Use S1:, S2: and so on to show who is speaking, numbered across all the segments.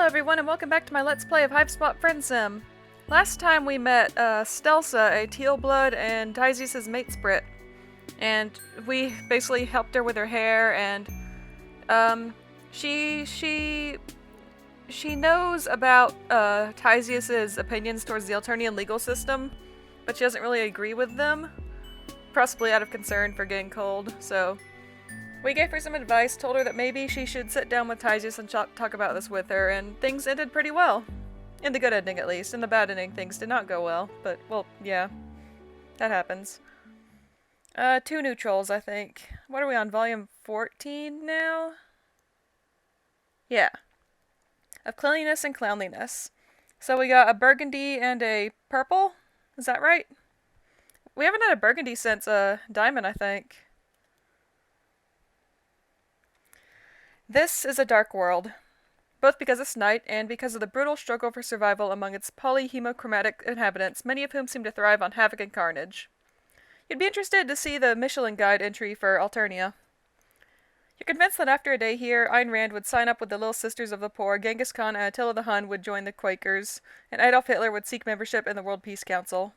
S1: Hello everyone and welcome back to my Let's Play of Hiveswap Friendsim. Last time we met Stelsa, a teal blood, and Tysius' mate Sprit. And we basically helped her with her hair, and she knows about Tysius' opinions towards the Alternian legal system, but she doesn't really agree with them, possibly out of concern for getting cold, so we gave her some advice, told her that maybe she should sit down with Tysius and talk about this with her, and things ended pretty well. In the good ending, at least. In the bad ending, things did not go well, but, well, yeah. That happens. 2 new trolls, I think. What are we on, volume 14 now? Yeah. Of cleanliness and clownliness. So we got a burgundy and a purple? Is that right? We haven't had a burgundy since, diamond, I think. This is a dark world, both because it's night and because of the brutal struggle for survival among its polyhemochromatic inhabitants, many of whom seem to thrive on havoc and carnage. You'd be interested to see the Michelin Guide entry for Alternia. You're convinced that after a day here, Ayn Rand would sign up with the Little Sisters of the Poor, Genghis Khan and Attila the Hun would join the Quakers, and Adolf Hitler would seek membership in the World Peace Council.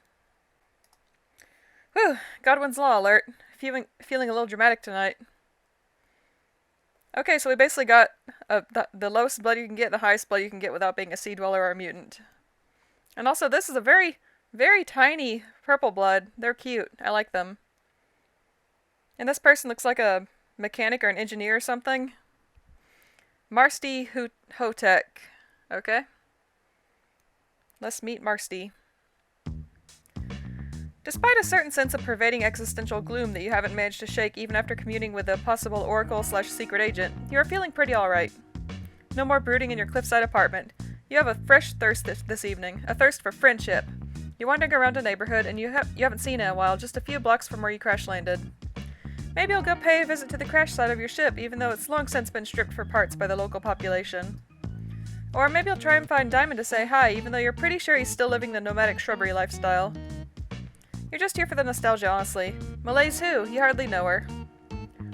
S1: Whew, Godwin's Law alert. Feeling a little dramatic tonight. Okay, so we basically got the lowest blood you can get, the highest blood you can get without being a sea dweller or a mutant. And also, this is a very, very tiny purple blood. They're cute. I like them. And this person looks like a mechanic or an engineer or something. Marsti Houtek. Okay. Let's meet Marsti. Despite a certain sense of pervading existential gloom that you haven't managed to shake even after communing with a possible oracle/secret agent, you are feeling pretty alright. No more brooding in your cliffside apartment. You have a fresh thirst this evening, a thirst for friendship. You're wandering around a neighborhood and you haven't seen it in a while, just a few blocks from where you crash landed. Maybe you'll go pay a visit to the crash site of your ship, even though it's long since been stripped for parts by the local population. Or maybe you'll try and find Diamond to say hi, even though you're pretty sure he's still living the nomadic shrubbery lifestyle. You're just here for the nostalgia, honestly. Malay's who? You hardly know her.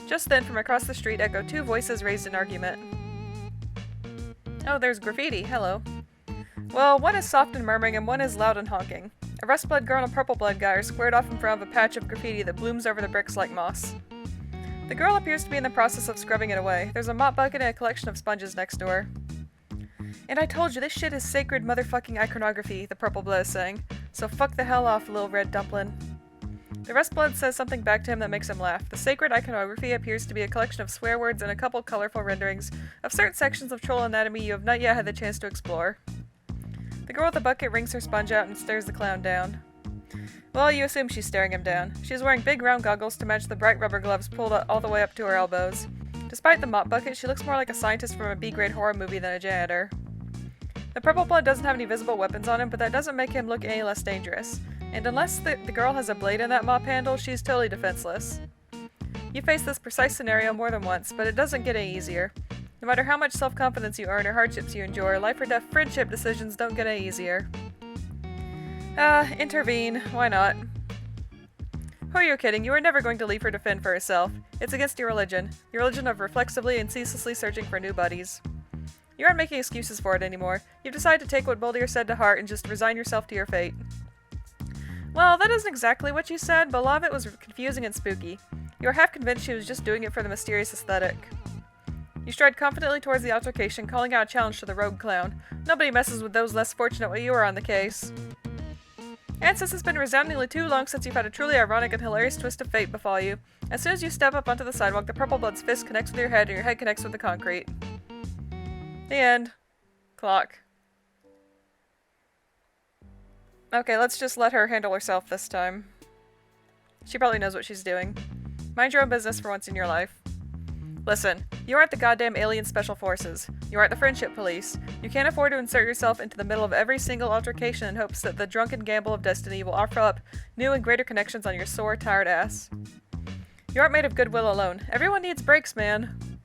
S1: Just then, from across the street echoed 2 voices raised in argument. Oh, there's graffiti. Hello. Well, one is soft and murmuring, and one is loud and honking. A rust-blood girl and a purple-blood guy are squared off in front of a patch of graffiti that blooms over the bricks like moss. The girl appears to be in the process of scrubbing it away. There's a mop bucket and a collection of sponges next to her. And I told you, this shit is sacred motherfucking iconography, the purple blood is saying. So fuck the hell off, little red dumpling. The rust blood says something back to him that makes him laugh. The sacred iconography appears to be a collection of swear words and a couple colorful renderings of certain sections of troll anatomy you have not yet had the chance to explore. The girl with the bucket wrings her sponge out and stares the clown down. Well, you assume she's staring him down. She's wearing big round goggles to match the bright rubber gloves pulled all the way up to her elbows. Despite the mop bucket, she looks more like a scientist from a B-grade horror movie than a janitor. The purple blood doesn't have any visible weapons on him, but that doesn't make him look any less dangerous. And unless the girl has a blade in that mop handle, she's totally defenseless. You face this precise scenario more than once, but it doesn't get any easier. No matter how much self-confidence you earn or hardships you endure, life or death friendship decisions don't get any easier. Intervene. Why not? Who are you kidding? You are never going to leave her to fend for herself. It's against your religion of reflexively and ceaselessly searching for new buddies. You aren't making excuses for it anymore. You've decided to take what Boldier said to heart and just resign yourself to your fate. Well, that isn't exactly what she said, but a lot of it was confusing and spooky. You are half convinced she was just doing it for the mysterious aesthetic. You stride confidently towards the altercation, calling out a challenge to the rogue clown. Nobody messes with those less fortunate while you are on the case. And since it's been resoundingly too long since you've had a truly ironic and hilarious twist of fate befall you, as soon as you step up onto the sidewalk, the purple blood's fist connects with your head and your head connects with the concrete. The end. Clock. Okay, let's just let her handle herself this time. She probably knows what she's doing. Mind your own business for once in your life. Listen, you aren't the goddamn alien special forces. You aren't the friendship police. You can't afford to insert yourself into the middle of every single altercation in hopes that the drunken gamble of destiny will offer up new and greater connections on your sore, tired ass. You aren't made of goodwill alone. Everyone needs breaks, man.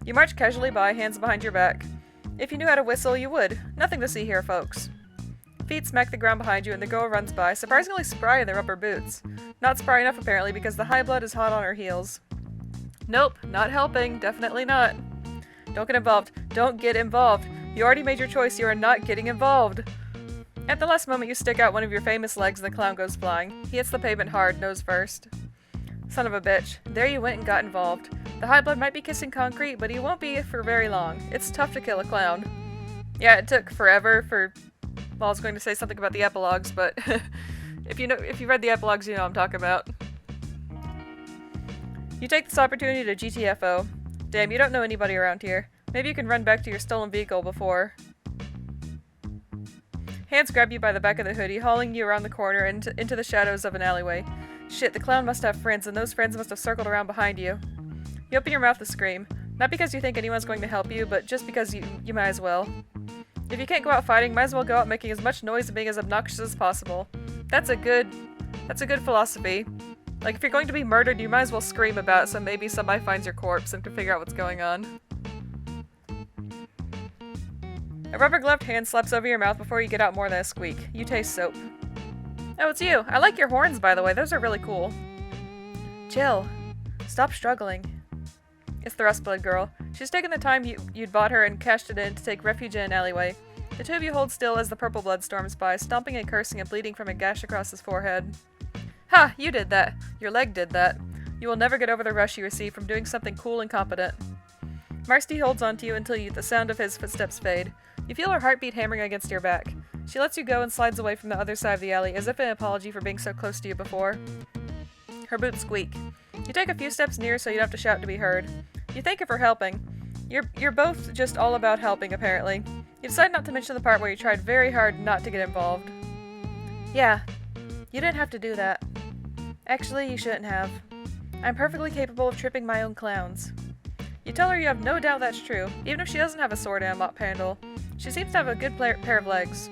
S1: You march casually by, hands behind your back. If you knew how to whistle, you would. Nothing to see here, folks. Feet smack the ground behind you and the girl runs by, surprisingly spry in the rubber boots. Not spry enough, apparently, because the high blood is hot on her heels. Nope, not helping. Definitely not. Don't get involved. Don't get involved. You already made your choice, you are not getting involved. At the last moment, you stick out one of your famous legs and the clown goes flying. He hits the pavement hard, nose first. Son of a bitch. There you went and got involved. The high blood might be kissing concrete, but he won't be for very long. It's tough to kill a clown. Yeah, it took forever for... Well, I was going to say something about the epilogues, but... if you read the epilogues, you know what I'm talking about. You take this opportunity to GTFO. Damn, you don't know anybody around here. Maybe you can run back to your stolen vehicle before... Hands grab you by the back of the hoodie, hauling you around the corner and into the shadows of an alleyway. Shit, the clown must have friends, and those friends must have circled around behind you. You open your mouth to scream. Not because you think anyone's going to help you, but just because you might as well. If you can't go out fighting, might as well go out making as much noise and being as obnoxious as possible. That's a good philosophy. Like, if you're going to be murdered, you might as well scream about it so maybe somebody finds your corpse and can figure out what's going on. A rubber-gloved hand slaps over your mouth before you get out more than a squeak. You taste soap. Oh, it's you. I like your horns, by the way. Those are really cool. Jill. Stop struggling. It's the Rustblood girl. She's taken the time you'd bought her and cashed it in to take refuge in an alleyway. The two of you hold still as the purple blood storms by, stomping and cursing and bleeding from a gash across his forehead. Ha! You did that. Your leg did that. You will never get over the rush you receive from doing something cool and competent. Marsti holds onto you until the sound of his footsteps fade. You feel her heartbeat hammering against your back. She lets you go and slides away from the other side of the alley, as if an apology for being so close to you before. Her boots squeak. You take a few steps nearer so you don't have to shout to be heard. You thank her for helping. You're both just all about helping, apparently. You decide not to mention the part where you tried very hard not to get involved. Yeah, you didn't have to do that. Actually, you shouldn't have. I'm perfectly capable of tripping my own clowns. You tell her you have no doubt that's true, even if she doesn't have a sword and a mop handle. She seems to have a good pair of legs.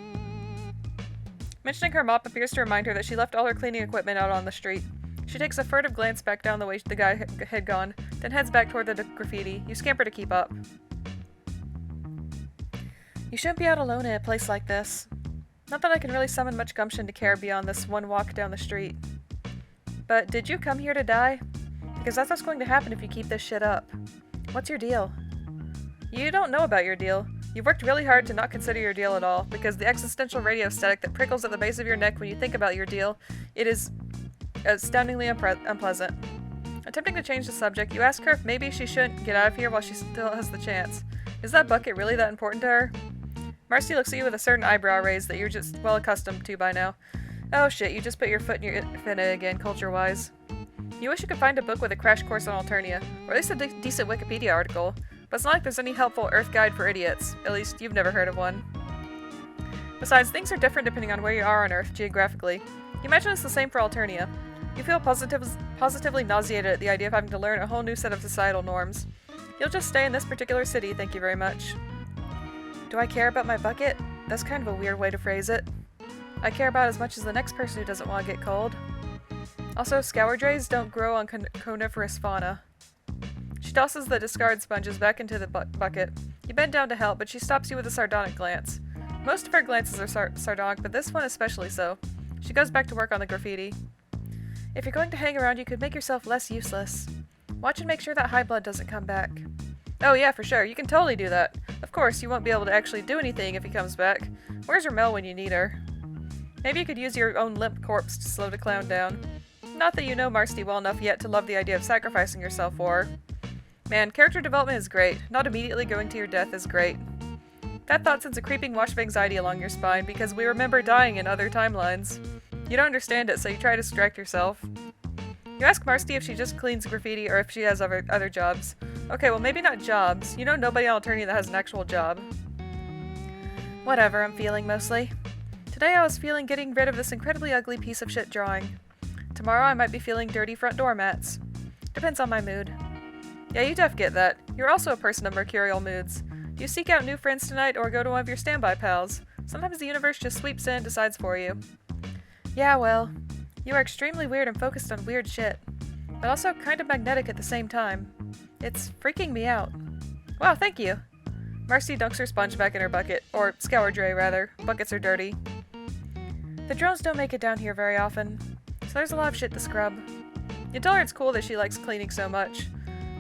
S1: Mentioning her mop appears to remind her that she left all her cleaning equipment out on the street. She takes a furtive glance back down the way the guy had gone, then heads back toward the graffiti. You scamper to keep up. You shouldn't be out alone in a place like this. Not that I can really summon much gumption to care beyond this one walk down the street. But did you come here to die? Because that's what's going to happen if you keep this shit up. What's your deal? You don't know about your deal. You've worked really hard to not consider your deal at all, because the existential radio static that prickles at the base of your neck when you think about your deal, it is astoundingly unpleasant. Attempting to change the subject, you ask her if maybe she shouldn't get out of here while she still has the chance. Is that bucket really that important to her? Marsti looks at you with a certain eyebrow raise that you're just well accustomed to by now. Oh shit, you just put your foot in it again, culture-wise. You wish you could find a book with a crash course on Alternia, or at least a decent Wikipedia article, but it's not like there's any helpful Earth Guide for idiots. At least, you've never heard of one. Besides, things are different depending on where you are on Earth, geographically. You imagine it's the same for Alternia. You feel positively nauseated at the idea of having to learn a whole new set of societal norms. You'll just stay in this particular city, thank you very much. Do I care about my bucket? That's kind of a weird way to phrase it. I care about as much as the next person who doesn't want to get cold. Also, scourdrays don't grow on coniferous fauna. She tosses the discard sponges back into the bucket. You bend down to help, but she stops you with a sardonic glance. Most of her glances are sardonic, but this one especially so. She goes back to work on the graffiti. If you're going to hang around, you could make yourself less useless. Watch and make sure that high blood doesn't come back. Oh yeah, for sure. You can totally do that. Of course, you won't be able to actually do anything if he comes back. Where's Ramel when you need her? Maybe you could use your own limp corpse to slow the clown down. Not that you know Marsti well enough yet to love the idea of sacrificing yourself for her. Man, character development is great. Not immediately going to your death is great. That thought sends a creeping wash of anxiety along your spine because we remember dying in other timelines. You don't understand it, so you try to distract yourself. You ask Marsti if she just cleans graffiti or if she has other jobs. Okay, well maybe not jobs. You know nobody on Alternia that has an actual job. Whatever I'm feeling mostly. Today I was feeling getting rid of this incredibly ugly piece of shit drawing. Tomorrow I might be feeling dirty front door mats. Depends on my mood. Yeah, you def get that. You're also a person of mercurial moods. Do you seek out new friends tonight or go to one of your standby pals? Sometimes the universe just sweeps in and decides for you. Yeah, well, you are extremely weird and focused on weird shit, but also kind of magnetic at the same time. It's freaking me out. Wow, thank you. Marsti dunks her sponge back in her bucket, or scourdray rather. Buckets are dirty. The drones don't make it down here very often, so there's a lot of shit to scrub. You tell her it's cool that she likes cleaning so much.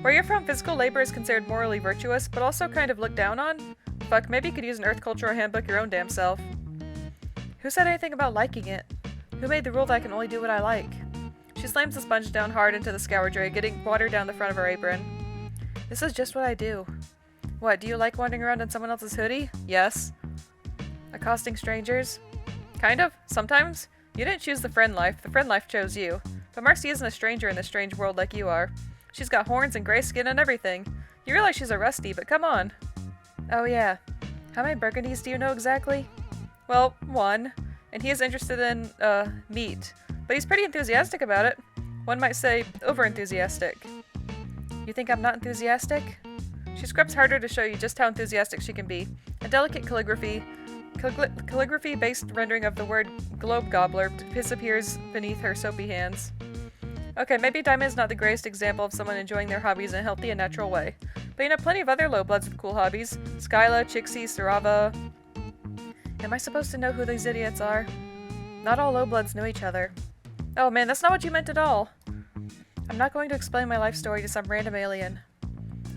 S1: Where you're from, physical labor is considered morally virtuous, but also kind of looked down on. fuck, maybe you could use an Earth Cultural Handbook your own damn self. Who said anything about liking it? Who made the rule that I can only do what I like? She slams the sponge down hard into the scour tray, getting water down the front of her apron. This is just what I do. What, do you like wandering around in someone else's hoodie? Yes. Accosting strangers? Kind of. Sometimes. You didn't choose the friend life chose you. But Marsti isn't a stranger in this strange world like you are. She's got horns and gray skin and everything. You realize she's a rusty, but come on. Oh yeah. How many burgundies do you know exactly? Well, one. And he is interested in, meat. But he's pretty enthusiastic about it. One might say, over-enthusiastic. You think I'm not enthusiastic? She scrubs harder to show you just how enthusiastic she can be. A delicate calligraphy-based rendering of the word globe gobbler disappears beneath her soapy hands. Okay, maybe Diamond is not the greatest example of someone enjoying their hobbies in a healthy and natural way. But you know plenty of other low-bloods with cool hobbies. Skyla, Chixie, Sarava. Am I supposed to know who these idiots are? Not all low-bloods know each other. Oh man, that's not what you meant at all. I'm not going to explain my life story to some random alien.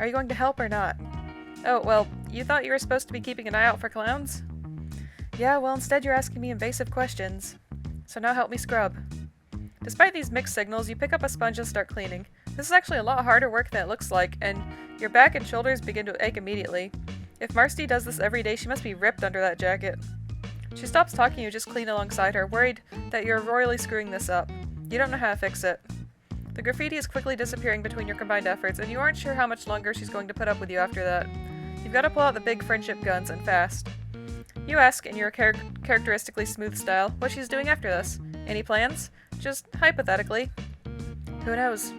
S1: Are you going to help or not? Oh, well, you thought you were supposed to be keeping an eye out for clowns? Yeah, well, instead you're asking me invasive questions. So now help me scrub. Despite these mixed signals, you pick up a sponge and start cleaning. This is actually a lot harder work than it looks like, and your back and shoulders begin to ache immediately. If Marsti does this every day, she must be ripped under that jacket. She stops talking and you just clean alongside her, worried that you're royally screwing this up. You don't know how to fix it. The graffiti is quickly disappearing between your combined efforts, and you aren't sure how much longer she's going to put up with you after that. You've got to pull out the big friendship guns, and fast. You ask, in your characteristically smooth style, what she's doing after this. Any plans? Just hypothetically. Who knows?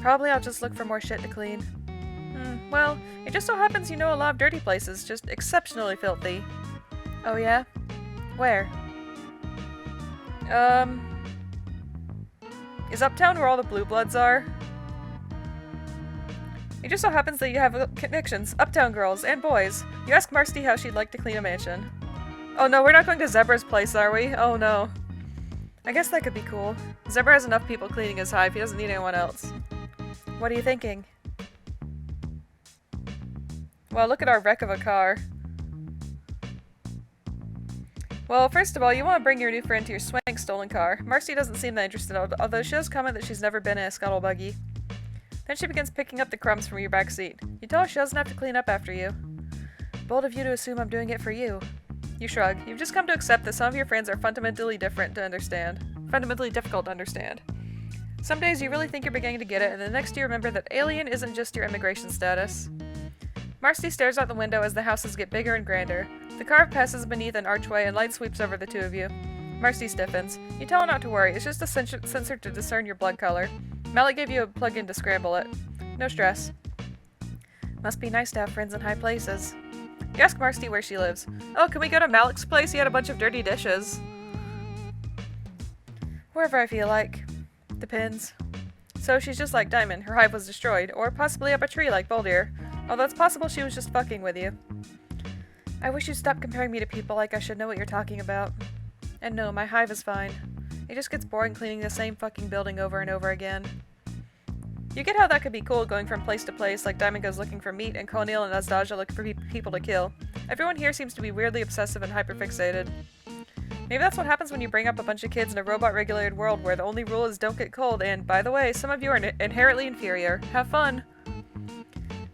S1: Probably I'll just look for more shit to clean. Well, it just so happens you know a lot of dirty places, just exceptionally filthy. Oh yeah? Where? Is Uptown where all the blue bloods are? It just so happens that you have connections, Uptown girls, and boys. You ask Marsti how she'd like to clean a mansion. Oh no, we're not going to Zebra's place, are we? Oh no. I guess that could be cool. Zebra has enough people cleaning his hive, he doesn't need anyone else. What are you thinking? Well, look at our wreck of a car. Well, first of all, you want to bring your new friend to your swing stolen car. Marsti doesn't seem that interested, although she does comment that she's never been in a scuttle buggy. Then she begins picking up the crumbs from your back seat. You tell her she doesn't have to clean up after you. Bold of you to assume I'm doing it for you. You shrug. You've just come to accept that some of your friends are fundamentally difficult to understand. Some days you really think you're beginning to get it, and the next you remember that alien isn't just your immigration status. Marsti stares out the window as the houses get bigger and grander. The car passes beneath an archway and light sweeps over the two of you. Marsti stiffens. You tell her not to worry, it's just a sensor to discern your blood color. Malik gave you a plug-in to scramble it. No stress. Must be nice to have friends in high places. You ask Marsti where she lives. Oh, can we go to Malik's place? He had a bunch of dirty dishes. Wherever I feel like. Depends. So she's just like Diamond, her hive was destroyed, or possibly up a tree like Boldir. Although it's possible she was just fucking with you. I wish you'd stop comparing me to people like I should know what you're talking about. And no, my hive is fine. It just gets boring cleaning the same fucking building over and over again. You get how that could be cool going from place to place, like Diamond goes looking for meat and Conil and Azdaja look for people to kill. Everyone here seems to be weirdly obsessive and hyperfixated. Maybe that's what happens when you bring up a bunch of kids in a robot-regulated world where the only rule is don't get cold, and, by the way, some of you are inherently inferior. Have fun!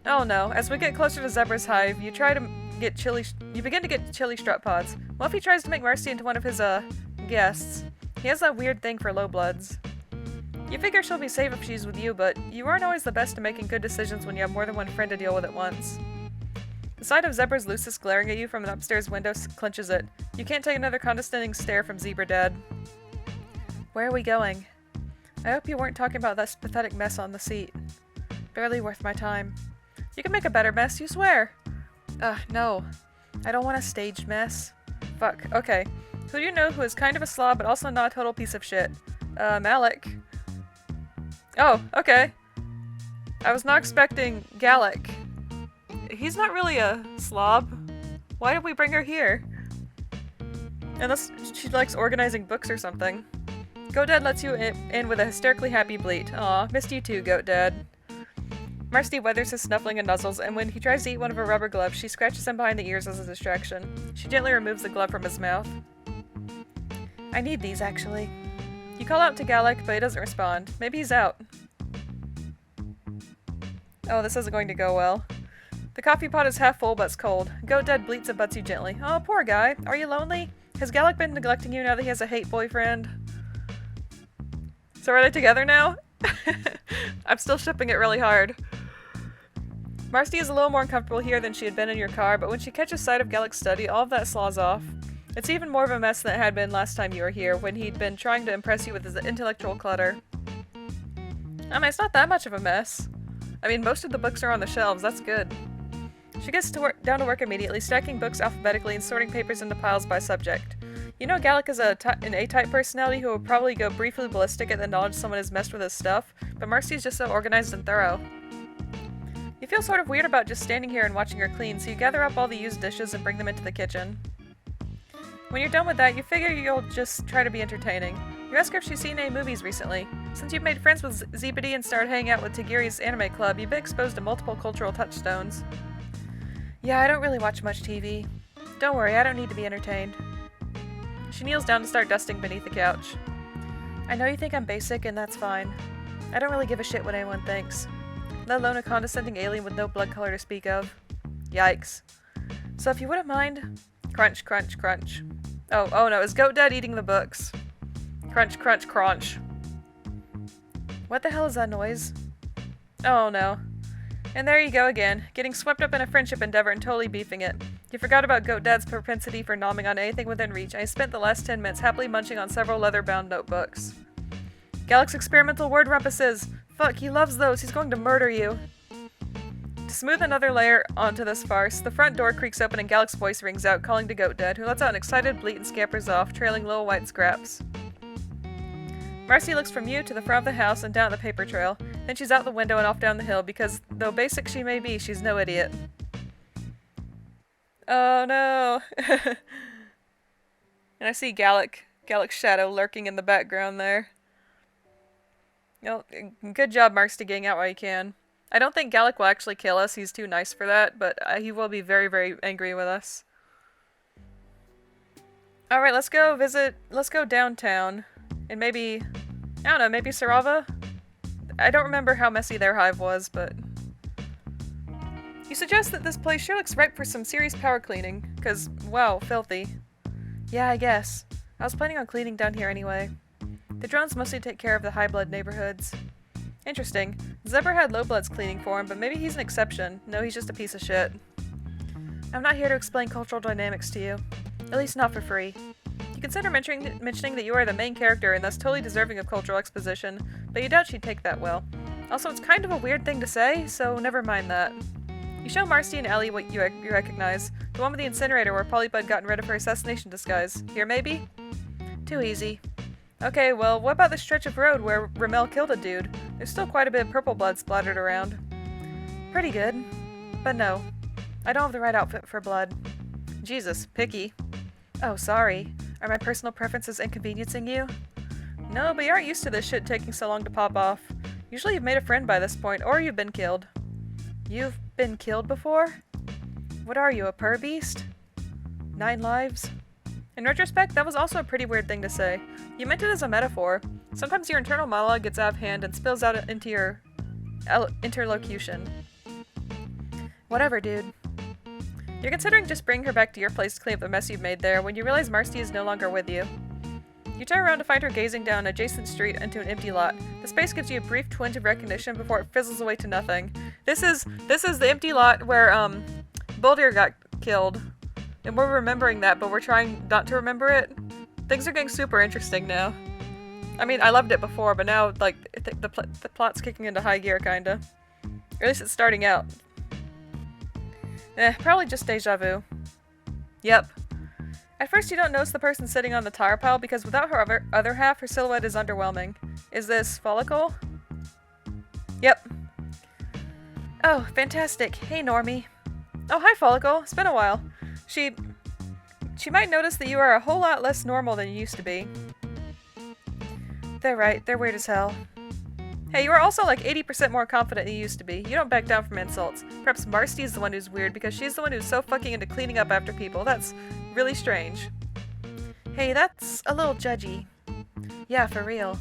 S1: Oh no, as we get closer to Zebra's hive, you begin to get chili strut pods. What if he tries to make Marsti into one of his, guests? He has that weird thing for low bloods. You figure she'll be safe if she's with you, but you aren't always the best at making good decisions when you have more than one friend to deal with at once. The sight of Zebra's Lucis glaring at you from an upstairs window clenches it. You can't take another condescending stare from Zebra Dad. Where are we going? I hope you weren't talking about that pathetic mess on the seat. Barely worth my time. You can make a better mess, you swear. No. I don't want a staged mess. Fuck, okay. Who do you know who is kind of a slob but also not a total piece of shit? Malik. Oh, okay. I was not expecting Gallic. He's not really a slob. Why did we bring her here? Unless she likes organizing books or something. Goat Dad lets you in with a hysterically happy bleat. Aw, missed you too, Goat Dad. Marsti weathers his snuffling and nuzzles, and when he tries to eat one of her rubber gloves, she scratches him behind the ears as a distraction. She gently removes the glove from his mouth. I need these, actually. You call out to Gallic, but he doesn't respond. Maybe he's out. Oh, this isn't going to go well. The coffee pot is half full, but it's cold. Goat Dad bleats and butts you gently. Oh, poor guy. Are you lonely? Has Gallic been neglecting you now that he has a hate boyfriend? So are they together now? I'm still shipping it really hard. Marsti is a little more uncomfortable here than she had been in your car, but when she catches sight of Gallic's study, all of that slaws off. It's even more of a mess than it had been last time you were here, when he'd been trying to impress you with his intellectual clutter. I mean, it's not that much of a mess. I mean, most of the books are on the shelves, that's good. She gets down to work immediately, stacking books alphabetically and sorting papers into piles by subject. You know Gallic is an A-type personality who will probably go briefly ballistic at the knowledge someone has messed with his stuff, but Marsti's just so organized and thorough. You feel sort of weird about just standing here and watching her clean, so you gather up all the used dishes and bring them into the kitchen. When you're done with that, you figure you'll just try to be entertaining. You ask her if she's seen any movies recently. Since you've made friends with Zebedee and started hanging out with Tagiri's anime club, you've been exposed to multiple cultural touchstones. Yeah, I don't really watch much TV. Don't worry, I don't need to be entertained. She kneels down to start dusting beneath the couch. I know you think I'm basic, and that's fine. I don't really give a shit what anyone thinks. Let alone a condescending alien with no blood color to speak of. Yikes. So if you wouldn't mind... Crunch, crunch, crunch. Oh no, is Goat Dad eating the books? Crunch, crunch, crunch. What the hell is that noise? Oh no. And there you go again, getting swept up in a friendship endeavor and totally beefing it. You forgot about Goat Dad's propensity for nomming on anything within reach, and I spent the last 10 minutes happily munching on several leather-bound notebooks. Gallic's experimental word rumpuses! Fuck, he loves those, he's going to murder you! To smooth another layer onto this farce, the front door creaks open and Gallic's voice rings out, calling to Goat Dad, who lets out an excited bleat and scampers off, trailing little white scraps. Marsti looks from you to the front of the house and down the paper trail. Then she's out the window and off down the hill because, though basic she may be, she's no idiot. Oh no! And I see Gallic's shadow lurking in the background there. You know, good job, Marsti, getting out while you can. I don't think Gallic will actually kill us, he's too nice for that, but he will be very, very angry with us. Alright, let's go downtown. And maybe, I don't know, maybe Sarava? I don't remember how messy their hive was, but... You suggest that this place sure looks ripe for some serious power cleaning, cause, wow, filthy. Yeah, I guess. I was planning on cleaning down here anyway. The drones mostly take care of the high-blood neighborhoods. Interesting. Zebra had low-bloods cleaning for him, but maybe he's an exception. No, he's just a piece of shit. I'm not here to explain cultural dynamics to you. At least not for free. You consider mentioning that you are the main character and thus totally deserving of cultural exposition, but you doubt she'd take that well. Also, it's kind of a weird thing to say, so never mind that. You show Marsti and Ellie what you recognize. The one with the incinerator where Polybud gotten rid of her assassination disguise. Here, maybe? Too easy. Okay, well, what about the stretch of road where Ramel killed a dude? There's still quite a bit of purple blood splattered around. Pretty good. But no. I don't have the right outfit for blood. Jesus, picky. Oh, sorry. Are my personal preferences inconveniencing you? No, but you aren't used to this shit taking so long to pop off. Usually you've made a friend by this point, or you've been killed. You've been killed before? What are you, a purr beast? 9 lives? In retrospect, that was also a pretty weird thing to say. You meant it as a metaphor. Sometimes your internal monologue gets out of hand and spills out into your interlocution. Whatever, dude. You're considering just bringing her back to your place to clean up the mess you've made there when you realize Marsti is no longer with you. You turn around to find her gazing down an adjacent street into an empty lot. The space gives you a brief twinge of recognition before it fizzles away to nothing. This is the empty lot where Buldir got killed. And we're remembering that, but we're trying not to remember it. Things are getting super interesting now. I mean, I loved it before, but now, like, the plot's kicking into high gear, kinda. Or at least it's starting out. Probably just deja vu. Yep. At first you don't notice the person sitting on the tire pile because without her other half, her silhouette is underwhelming. Is this Follicle? Yep. Oh, fantastic. Hey, Normie. Oh, hi, Follicle. It's been a while. She might notice that you are a whole lot less normal than you used to be. They're right. They're weird as hell. Hey, you are also like 80% more confident than you used to be. You don't back down from insults. Perhaps Marsti is the one who's weird because she's the one who's so fucking into cleaning up after people. That's really strange. Hey, that's a little judgy. Yeah, for real.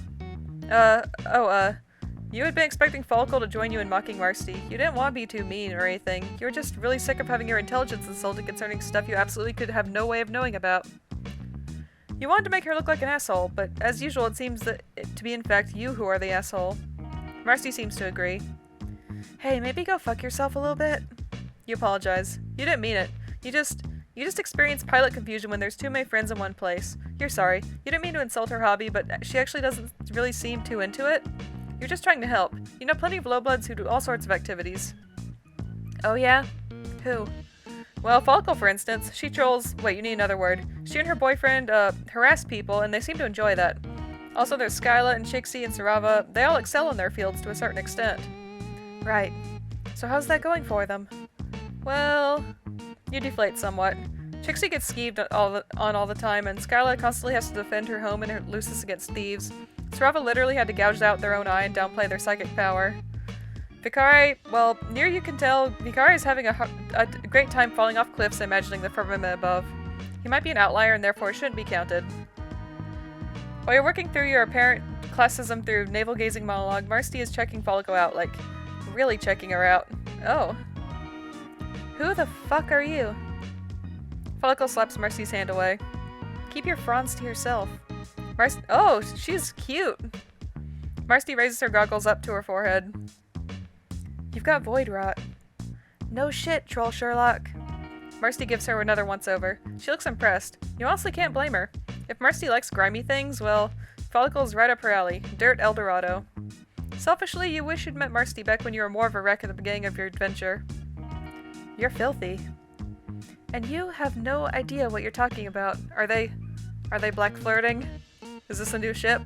S1: You had been expecting Follicle to join you in mocking Marsti. You didn't want to be too mean or anything. You were just really sick of having your intelligence insulted concerning stuff you absolutely could have no way of knowing about. You wanted to make her look like an asshole, but as usual it seems to be in fact you who are the asshole. Marsti seems to agree. Hey, maybe go fuck yourself a little bit? You apologize. You didn't mean it. You just experience pilot confusion when there's too many friends in one place. You're sorry. You didn't mean to insult her hobby, but she actually doesn't really seem too into it. You're just trying to help. You know plenty of lowbloods who do all sorts of activities. Oh yeah? Who? Well, Follicle, for instance. She trolls— wait, you need another word. She and her boyfriend, harass people, and they seem to enjoy that. Also, there's Skyla and Chixie and Sarava. They all excel in their fields to a certain extent. Right. So how's that going for them? Well, you deflate somewhat. Chixie gets skeeved all the time, and Skyla constantly has to defend her home and her Lucis against thieves. Sarava literally had to gouge out their own eye and downplay their psychic power. Vicari, well, near you can tell, Vicari is having a great time falling off cliffs and imagining the firmament above. He might be an outlier and therefore shouldn't be counted. While you're working through your apparent classism through navel-gazing monologue, Marsti is checking Follicle out, like, really checking her out. Oh. Who the fuck are you? Follicle slaps Marsti's hand away. Keep your fronds to yourself. Oh, she's cute. Marsti raises her goggles up to her forehead. You've got void rot. No shit, Troll Sherlock. Marsti gives her another once-over. She looks impressed. You honestly can't blame her. If Marsti likes grimy things, well, Follicle's right up her alley. Dirt Eldorado. Selfishly, you wish you'd met Marsti back when you were more of a wreck at the beginning of your adventure. You're filthy. And you have no idea what you're talking about. Are they black flirting? Is this a new ship?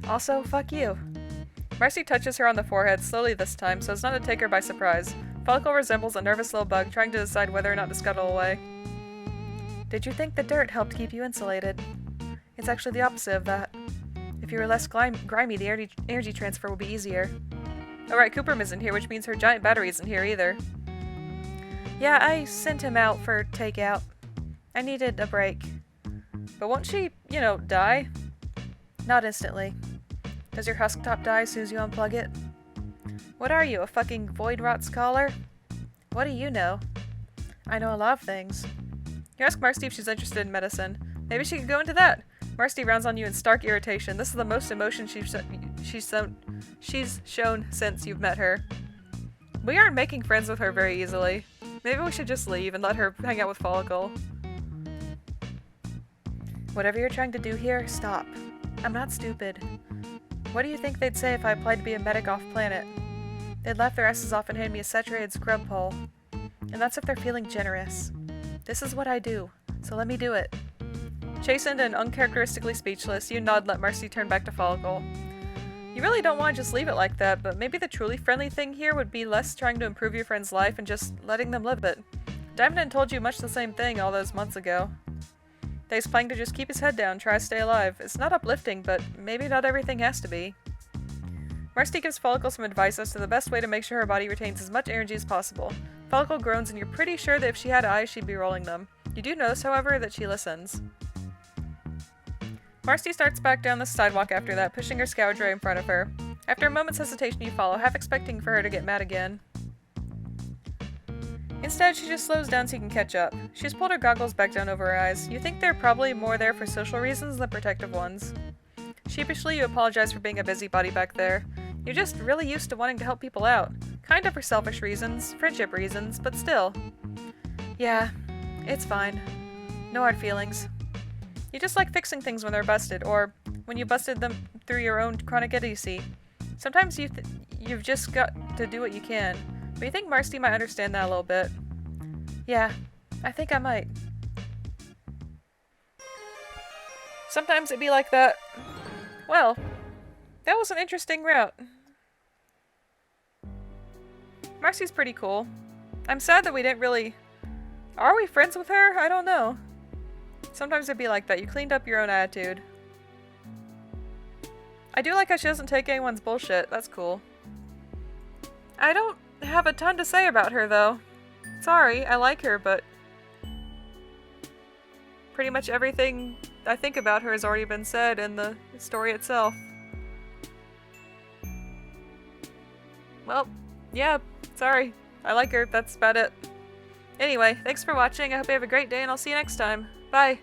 S1: Also, fuck you. Marsti touches her on the forehead, slowly this time, so as not to take her by surprise. Follicle resembles a nervous little bug, trying to decide whether or not to scuttle away. Did you think the dirt helped keep you insulated? It's actually the opposite of that. If you were less grimy, the energy transfer would be easier. Alright, Cooper isn't here, which means her giant battery isn't here either. Yeah, I sent him out for takeout. I needed a break. But won't she, die? Not instantly. Does your husk top die as soon as you unplug it? What are you, a fucking void rot scholar? What do you know? I know a lot of things. You ask Marsti if she's interested in medicine. Maybe she could go into that. Marsti rounds on you in stark irritation. This is the most emotion she's shown since you've met her. We aren't making friends with her very easily. Maybe we should just leave and let her hang out with Follicle. Whatever you're trying to do here, stop. I'm not stupid. What do you think they'd say if I applied to be a medic off-planet? They'd laugh their asses off and hand me a saturated scrub pole. And that's if they're feeling generous. This is what I do, so let me do it. Chastened and uncharacteristically speechless, you nod and let Marsti turn back to Follicle. You really don't want to just leave it like that, but maybe the truly friendly thing here would be less trying to improve your friend's life and just letting them live it. Diamond told you much the same thing all those months ago. That he's planning to just keep his head down, try to stay alive. It's not uplifting, but maybe not everything has to be. Marsti gives Follicle some advice as to the best way to make sure her body retains as much energy as possible. Follicle groans and you're pretty sure that if she had eyes, she'd be rolling them. You do notice, however, that she listens. Marsti starts back down the sidewalk after that, pushing her scourge right in front of her. After a moment's hesitation, you follow, half expecting for her to get mad again. Instead, she just slows down so you can catch up. She's pulled her goggles back down over her eyes. You think they're probably more there for social reasons than protective ones. Sheepishly, you apologize for being a busybody back there. You're just really used to wanting to help people out. Kind of for selfish reasons, friendship reasons, but still. Yeah, it's fine. No hard feelings. You just like fixing things when they're busted, or when you busted them through your own chronic idiocy. Sometimes you've just got to do what you can. But you think Marsti might understand that a little bit. Yeah, I think I might. Sometimes it'd be like that. Well, that was an interesting route. Marsti's pretty cool. I'm sad that we didn't really... Are we friends with her? I don't know. Sometimes it'd be like that. You cleaned up your own attitude. I do like how she doesn't take anyone's bullshit. That's cool. I don't have a ton to say about her, though. Sorry, I like her, but pretty much everything I think about her has already been said in the story itself. Well, yeah, sorry. I like her. That's about it. Anyway, thanks for watching. I hope you have a great day, and I'll see you next time. Bye!